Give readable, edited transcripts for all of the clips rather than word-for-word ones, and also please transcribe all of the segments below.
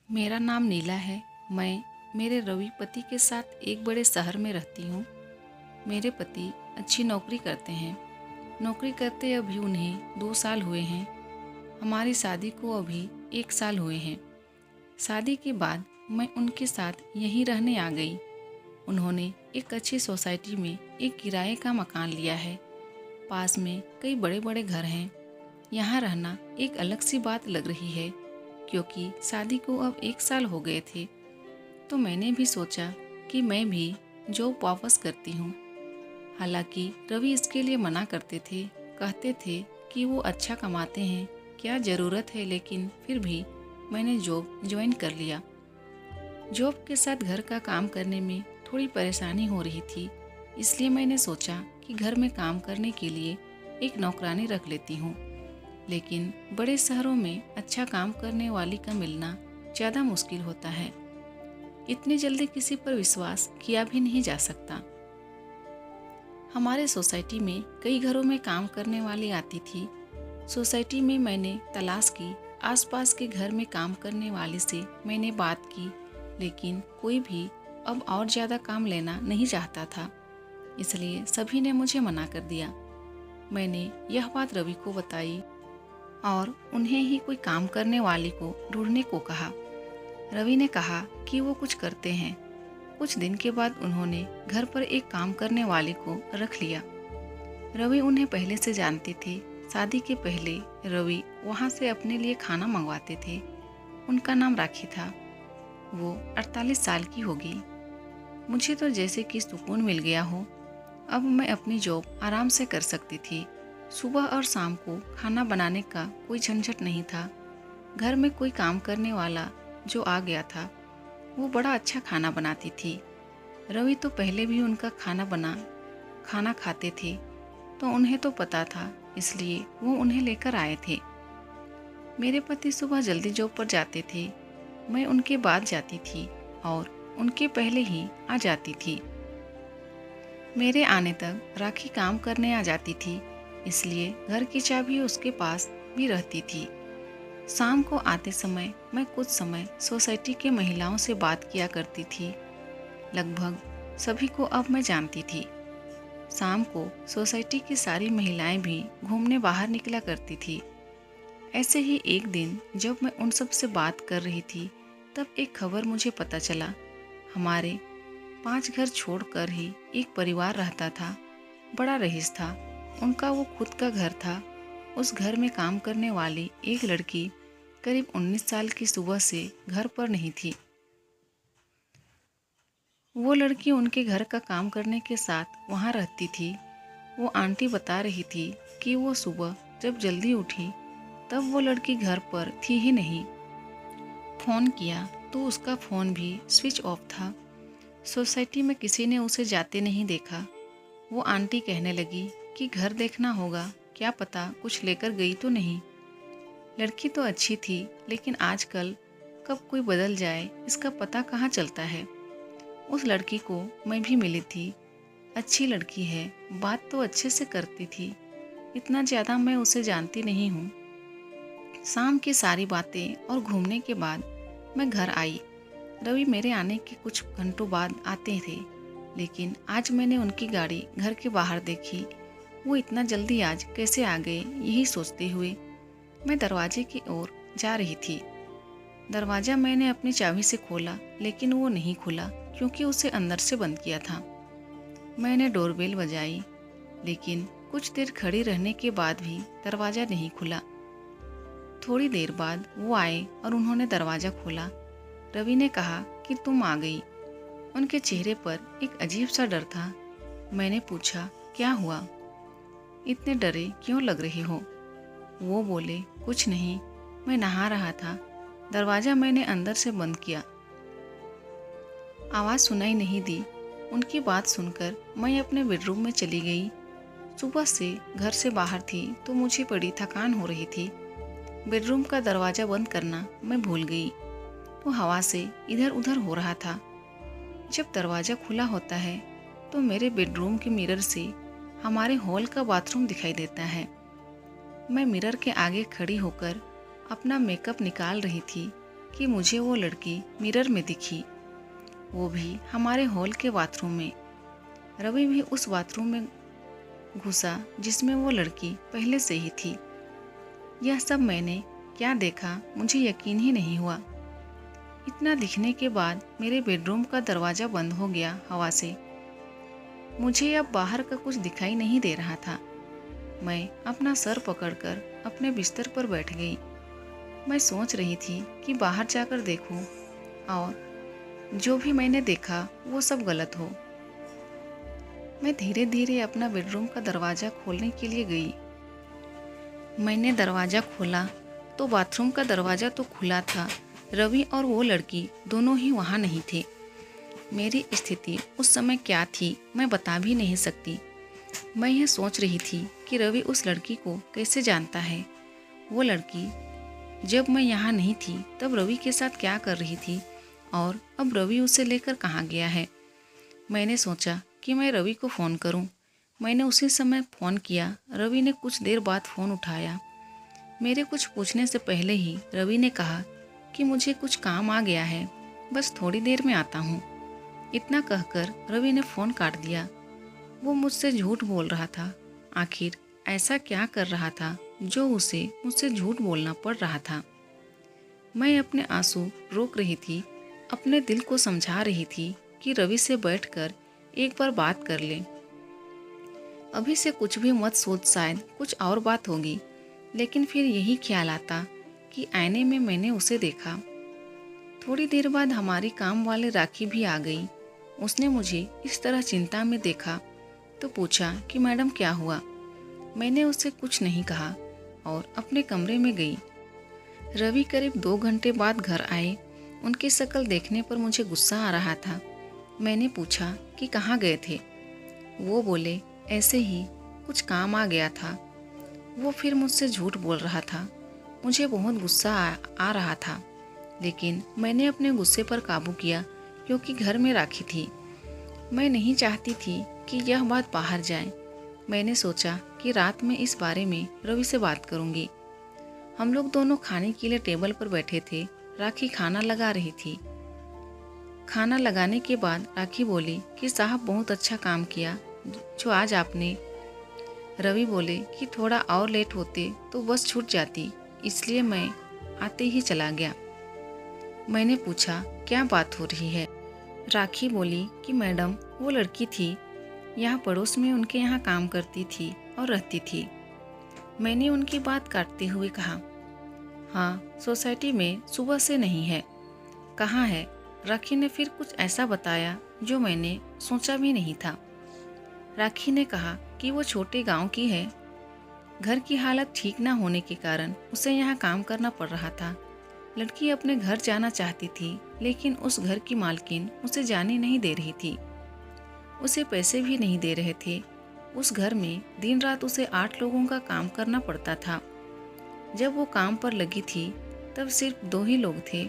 मेरा नाम नीला है। मैं मेरे रवि पति के साथ एक बड़े शहर में रहती हूँ। मेरे पति अच्छी नौकरी करते हैं। नौकरी करते अभी उन्हें 2 साल हुए हैं। हमारी शादी को अभी 1 साल हुए हैं। शादी के बाद मैं उनके साथ यहीं रहने आ गई। उन्होंने एक अच्छी सोसाइटी में एक किराए का मकान लिया है। पास में कई बड़े बड़े घर हैं। यहाँ रहना एक अलग सी बात लग रही है, क्योंकि शादी को अब 1 साल हो गए थे। तो मैंने भी सोचा कि मैं भी जॉब वापस करती हूँ। हालांकि रवि इसके लिए मना करते थे, कहते थे कि वो अच्छा कमाते हैं, क्या ज़रूरत है, लेकिन फिर भी मैंने जॉब ज्वाइन कर लिया। जॉब के साथ घर का काम करने में थोड़ी परेशानी हो रही थी, इसलिए मैंने सोचा कि घर में काम करने के लिए एक नौकरानी रख लेती हूँ। लेकिन बड़े शहरों में अच्छा काम करने वाली का मिलना ज़्यादा मुश्किल होता है। इतनी जल्दी किसी पर विश्वास किया भी नहीं जा सकता। हमारे सोसाइटी में कई घरों में काम करने वाली आती थी। सोसाइटी में मैंने तलाश की, आसपास के घर में काम करने वाली से मैंने बात की, लेकिन कोई भी अब और ज़्यादा काम लेना नहीं चाहता था। इसलिए सभी ने मुझे मना कर दिया। मैंने यह बात रवि को बताई और उन्हें ही कोई काम करने वाली को ढूंढने को कहा। रवि ने कहा कि वो कुछ करते हैं। कुछ दिन के बाद उन्होंने घर पर एक काम करने वाले को रख लिया। रवि उन्हें पहले से जानते थे। शादी के पहले रवि वहाँ से अपने लिए खाना मंगवाते थे। उनका नाम राखी था। वो 48 साल की होगी। मुझे तो जैसे कि सुकून मिल गया हो। अब मैं अपनी जॉब आराम से कर सकती थी। सुबह और शाम को खाना बनाने का कोई झंझट नहीं था। घर में कोई काम करने वाला जो आ गया था, वो बड़ा अच्छा खाना बनाती थी। रवि तो पहले भी उनका खाना खाते थे, तो उन्हें तो पता था, इसलिए वो उन्हें लेकर आए थे। मेरे पति सुबह जल्दी जॉब पर जाते थे। मैं उनके बाद जाती थी और उनके पहले ही आ जाती थी। मेरे आने तक राखी काम करने आ जाती थी, इसलिए घर की चाबी उसके पास भी रहती थी। शाम को आते समय मैं कुछ समय सोसाइटी के महिलाओं से बात किया करती थी। लगभग सभी को अब मैं जानती थी। शाम को सोसाइटी की सारी महिलाएं भी घूमने बाहर निकला करती थी। ऐसे ही एक दिन जब मैं उन सब से बात कर रही थी, तब एक खबर मुझे पता चला। हमारे 5 घर छोड़कर ही एक परिवार रहता था। बड़ा रईस था। उनका वो खुद का घर था। उस घर में काम करने वाली एक लड़की करीब 19 साल की सुबह से घर पर नहीं थी। वो लड़की उनके घर का काम करने के साथ वहाँ रहती थी। वो आंटी बता रही थी कि वो सुबह जब जल्दी उठी तब वो लड़की घर पर थी ही नहीं। फ़ोन किया तो उसका फ़ोन भी स्विच ऑफ था। सोसाइटी में किसी ने उसे जाते नहीं देखा। वो आंटी कहने लगी कि घर देखना होगा, क्या पता कुछ लेकर गई तो नहीं। लड़की तो अच्छी थी, लेकिन आजकल कब कोई बदल जाए इसका पता कहाँ चलता है। उस लड़की को मैं भी मिली थी। अच्छी लड़की है, बात तो अच्छे से करती थी। इतना ज़्यादा मैं उसे जानती नहीं हूँ। शाम की सारी बातें और घूमने के बाद मैं घर आई। रवि मेरे आने के कुछ घंटों बाद आते थे, लेकिन आज मैंने उनकी गाड़ी घर के बाहर देखी। वो इतना जल्दी आज कैसे आ गए, यही सोचते हुए मैं दरवाजे की ओर जा रही थी। दरवाज़ा मैंने अपनी चाबी से खोला, लेकिन वो नहीं खुला, क्योंकि उसे अंदर से बंद किया था। मैंने डोरबेल बजाई, लेकिन कुछ देर खड़ी रहने के बाद भी दरवाज़ा नहीं खुला। थोड़ी देर बाद वो आए और उन्होंने दरवाज़ा खोला। रवि ने कहा कि तुम आ गई। उनके चेहरे पर एक अजीब सा डर था। मैंने पूछा, क्या हुआ? इतने डरे क्यों लग रहे हो? वो बोले, कुछ नहीं, मैं नहा रहा था। दरवाज़ा मैंने अंदर से बंद किया। आवाज़ सुनाई नहीं दी। उनकी बात सुनकर मैं अपने बेडरूम में चली गई। सुबह से घर से बाहर थी तो मुझे बड़ी थकान हो रही थी। बेडरूम का दरवाज़ा बंद करना मैं भूल गई। वो हवा से इधर उधर हो रहा था। जब दरवाज़ा खुला होता है तो मेरे बेडरूम के मिरर से हमारे हॉल का बाथरूम दिखाई देता है। मैं मिरर के आगे खड़ी होकर अपना मेकअप निकाल रही थी कि मुझे वो लड़की मिरर में दिखी, वो भी हमारे हॉल के बाथरूम में। रवि भी उस बाथरूम में घुसा जिसमें वो लड़की पहले से ही थी। यह सब मैंने क्या देखा, मुझे यकीन ही नहीं हुआ। इतना दिखने के बाद मेरे बेडरूम का दरवाज़ा बंद हो गया हवा से। मुझे अब बाहर का कुछ दिखाई नहीं दे रहा था। मैं अपना सर पकड़कर अपने बिस्तर पर बैठ गई। मैं सोच रही थी कि बाहर जाकर देखूं और जो भी मैंने देखा वो सब गलत हो। मैं धीरे धीरे अपना बेडरूम का दरवाज़ा खोलने के लिए गई। मैंने दरवाज़ा खोला तो बाथरूम का दरवाज़ा तो खुला था। रवि और वो लड़की दोनों ही वहाँ नहीं थे। मेरी स्थिति उस समय क्या थी मैं बता भी नहीं सकती। मैं यह सोच रही थी कि रवि उस लड़की को कैसे जानता है। वो लड़की जब मैं यहाँ नहीं थी तब रवि के साथ क्या कर रही थी और अब रवि उसे लेकर कहाँ गया है। मैंने सोचा कि मैं रवि को फ़ोन करूं। मैंने उसी समय फ़ोन किया। रवि ने कुछ देर बाद फ़ोन उठाया। मेरे कुछ पूछने से पहले ही रवि ने कहा कि मुझे कुछ काम आ गया है, बस थोड़ी देर में आता हूँ। इतना कहकर रवि ने फ़ोन काट दिया। वो मुझसे झूठ बोल रहा था। आखिर ऐसा क्या कर रहा था जो उसे मुझसे झूठ बोलना पड़ रहा था। मैं अपने आंसू रोक रही थी, अपने दिल को समझा रही थी कि रवि से बैठकर एक बार बात कर ले। अभी से कुछ भी मत सोच, शायद कुछ और बात होगी। लेकिन फिर यही ख्याल आता कि आईने में मैंने उसे देखा। थोड़ी देर बाद हमारी काम वाले राखी भी आ गई। उसने मुझे इस तरह चिंता में देखा तो पूछा कि मैडम क्या हुआ। मैंने उससे कुछ नहीं कहा और अपने कमरे में गई। रवि करीब 2 घंटे बाद घर आए। उनकी शक्ल देखने पर मुझे गुस्सा आ रहा था। मैंने पूछा कि कहाँ गए थे। वो बोले ऐसे ही कुछ काम आ गया था। वो फिर मुझसे झूठ बोल रहा था। मुझे बहुत गुस्सा आ रहा था, लेकिन मैंने अपने गुस्से पर काबू किया क्योंकि घर में राखी थी। मैं नहीं चाहती थी कि यह बात बाहर जाए। मैंने सोचा कि रात में इस बारे में रवि से बात करूंगी। हम लोग दोनों खाने के लिए टेबल पर बैठे थे। राखी खाना लगा रही थी। खाना लगाने के बाद राखी बोली कि साहब बहुत अच्छा काम किया जो आज आपने। रवि बोले कि थोड़ा और लेट होते तो बस छूट जाती, इसलिए मैं आते ही चला गया। मैंने पूछा क्या बात हो रही है। राखी बोली कि मैडम वो लड़की थी, यहाँ पड़ोस में उनके यहाँ काम करती थी और रहती थी। मैंने उनकी बात काटते हुए कहा हाँ, सोसाइटी में सुबह से नहीं है। कहाँ है? राखी ने फिर कुछ ऐसा बताया जो मैंने सोचा भी नहीं था। राखी ने कहा कि वो छोटे गांव की है। घर की हालत ठीक ना होने के कारण उसे यहाँ काम करना पड़ रहा था। लड़की अपने घर जाना चाहती थी, लेकिन उस घर की मालकिन उसे जाने नहीं दे रही थी। उसे पैसे भी नहीं दे रहे थे। उस घर में दिन रात उसे 8 लोगों का काम करना पड़ता था। जब वो काम पर लगी थी तब सिर्फ 2 ही लोग थे,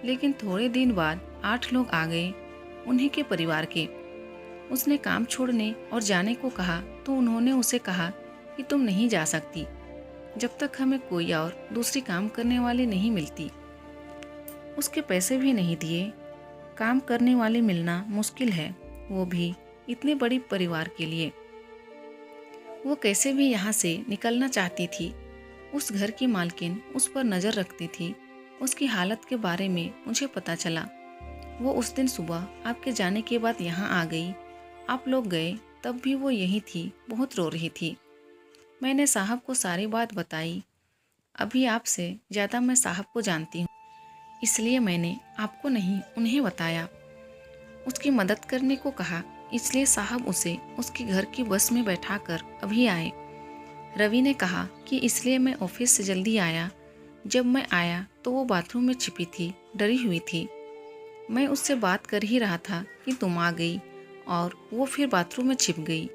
लेकिन थोड़े दिन बाद 8 लोग आ गए, उन्हीं के परिवार के। उसने काम छोड़ने और जाने को कहा तो उन्होंने उसे कहा कि तुम नहीं जा सकती जब तक हमें कोई और दूसरी काम करने वाली नहीं मिलती। उसके पैसे भी नहीं दिए। काम करने वाली मिलना मुश्किल है, वो भी इतने बड़ी परिवार के लिए। वो कैसे भी यहाँ से निकलना चाहती थी। उस घर की मालकिन उस पर नज़र रखती थी। उसकी हालत के बारे में मुझे पता चला। वो उस दिन सुबह आपके जाने के बाद यहाँ आ गई। आप लोग गए तब भी वो यही थी, बहुत रो रही थी। मैंने साहब को सारी बात बताई। अभी आपसे ज़्यादा मैं साहब को जानती हूँ, इसलिए मैंने आपको नहीं उन्हें बताया। उसकी मदद करने को कहा, इसलिए साहब उसे उसके घर की बस में बैठाकर अभी आए। रवि ने कहा कि इसलिए मैं ऑफिस से जल्दी आया। जब मैं आया तो वो बाथरूम में छिपी थी, डरी हुई थी। मैं उससे बात कर ही रहा था कि तुम आ गई और वो फिर बाथरूम में छिप गई।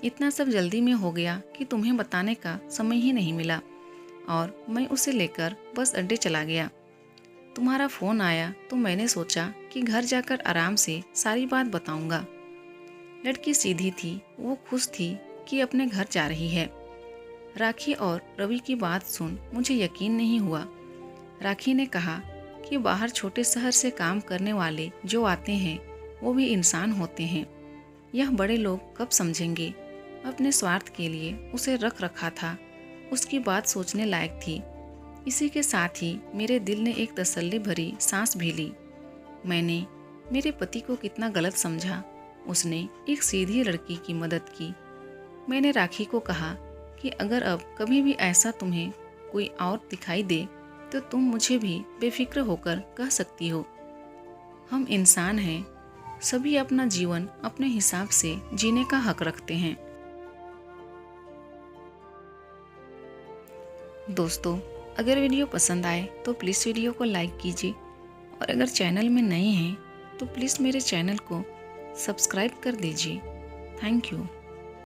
इतना सब जल्दी में हो गया कि तुम्हें बताने का समय ही नहीं मिला और मैं उसे लेकर बस अड्डे चला गया। तुम्हारा फ़ोन आया तो मैंने सोचा कि घर जाकर आराम से सारी बात बताऊंगा। लड़की सीधी थी, वो खुश थी कि अपने घर जा रही है। राखी और रवि की बात सुन मुझे यकीन नहीं हुआ। राखी ने कहा कि बाहर छोटे शहर से काम करने वाले जो आते हैं वो भी इंसान होते हैं। यह बड़े लोग कब समझेंगे। अपने स्वार्थ के लिए उसे रख रखा था। उसकी बात सोचने लायक थी। इसी के साथ ही मेरे दिल ने एक तसल्ली भरी सांस भी ली। मैंने मेरे पति को कितना गलत समझा। उसने एक सीधी लड़की की मदद की। मैंने राखी को कहा कि अगर अब कभी भी ऐसा तुम्हें कोई और दिखाई दे तो तुम मुझे भी बेफिक्र होकर कह सकती हो। हम इंसान हैं, सभी अपना जीवन अपने हिसाब से जीने का हक रखते हैं। दोस्तों, अगर वीडियो पसंद आए तो प्लीज़ वीडियो को लाइक कीजिए और अगर चैनल में नए हैं तो प्लीज़ मेरे चैनल को सब्सक्राइब कर दीजिए। Thank you.